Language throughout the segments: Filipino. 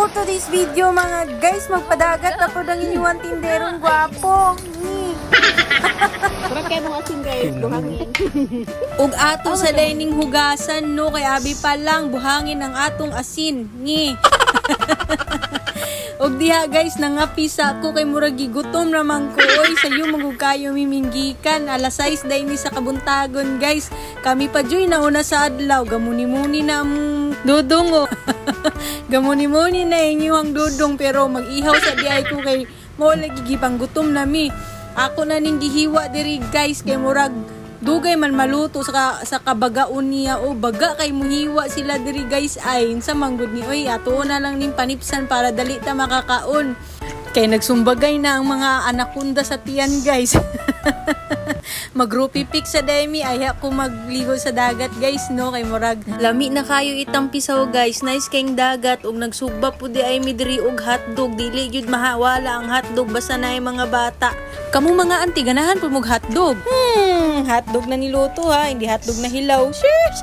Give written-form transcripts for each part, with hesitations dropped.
For today's video mga guys, magpadagat ako ng inyong tinderong gwapo. Kurang kayo mga asin guys, buhangin. Ug ato sa dining hugasan no, kay abi pa lang buhangin ang atong asin. Ni. Og diha guys, nangapisa ko kay murag gigutom naman ko. Oy, sayo magug kayo miminggikan. Alas 6 day ni sa kabuntagon guys. Kami pa joy na una sa adlaw. Gamuni-muni na ang dudong oh. Gamuni-muni na inyong dudong pero mag-ihaw sa diay ko kay mo lagi gipang gutom na mi. Ako na ning gihiwa diri guys kay murag dugay man maluto sa kabagaon niya o baga kay muhiwa sila diri guys ay sa manggod ni oy ato na lang ning panipsan para dali ta makakaon kay nagsumbagay na ang mga anakunda sa tiyan guys. Magrupi pick sa demi ay ako magligo sa dagat guys no kay murag lami na kayo itampisaw guys nice kayong dagat ug nagsugba pud ay midri og hotdog dili gyud mahawala ang hotdog basta na mga bata kamo mga auntie ganahan pud mog hotdog hotdog na niluto ha hindi hotdog na hilaw cheers.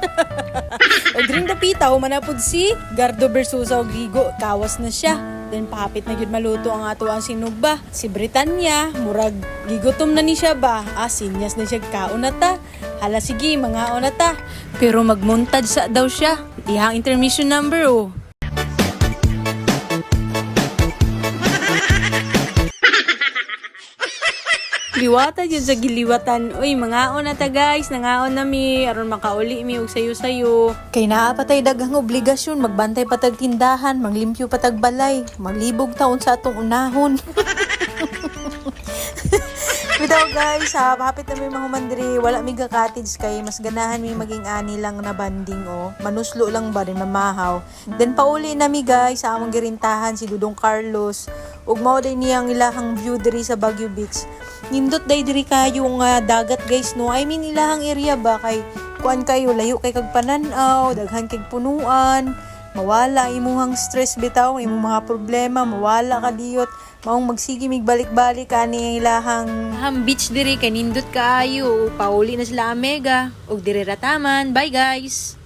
Og ring dapitaw manapud si Gardo Versusa og ligo kawas na siya. Then pahapit na gyud maluto ang ato ang sinugba. Si Britanya, murag gigutom na ni siya ba? Sinyas na siya kaon na ta. Hala sige, mga na ta. Pero magmontage sa daw siya. Dihang intermission number oh. Liwata dyan sa giliwatan. Uy, mangaon na ta guys. Nangaon na mi. Aron makauli mi og sayo-sayo. Kay naapatay daghang obligasyon. Magbantay patag tindahan. Manglimpyo patag balay. Maglibog taon sa atong unahon. Bitaw guys, hapit na may mga humandri. Wala mi ka-cottage kay mas ganahan mi maging ani lang na banding oh. Manuslo lang ba rin mamahaw. Then pauli na mi guys sa among girintahan si Dudong Carlos. Ug mao day niyang ilahang view diri sa Baguio Beach. Nindot day diri kayo nga dagat guys no. I mean ilahang area ba kay kuan kayo layo kay kag pananaw, daghan kay punuan. Mawala imuhang stress bitaw, imong mga problema, mawala ka diyot. Maong magsige mig balik-balik ani ilahang beach diri kay nindot kaayo. Pauli na sila Amega ug diri rataman. Bye guys.